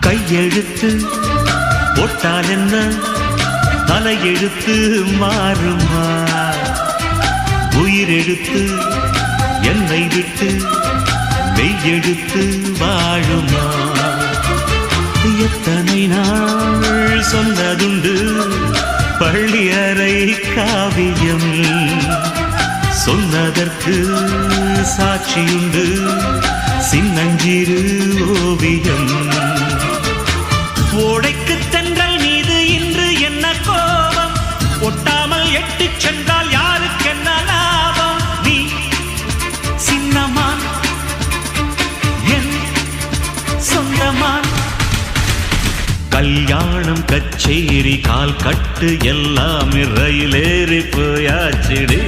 கையெழுத்து போட்டால் என்ன தலையெழுத்து மாறுமா? உயிரெழுத்து என்னை விட்டு மெய்யெழுத்து வாழுமா? எத்தனை நாள் சொன்னதுண்டு பள்ளி அறை காவியம், சொன்னதற்கு சாட்சியுண்டு சின்னஞ்சிறு ஓவியம். ஓடைக்கு தென்றல் மீது இன்று என்ன கோபம்? ஒட்டாமல் எட்டு சென்றால் யாருக்கென்ன லாபம்? நீ சின்னமான் என் சொந்தமான். கல்யாணம் கச்சேரி கால் கட்டு எல்லாம் ரயிலேறி போயாச்சிடு.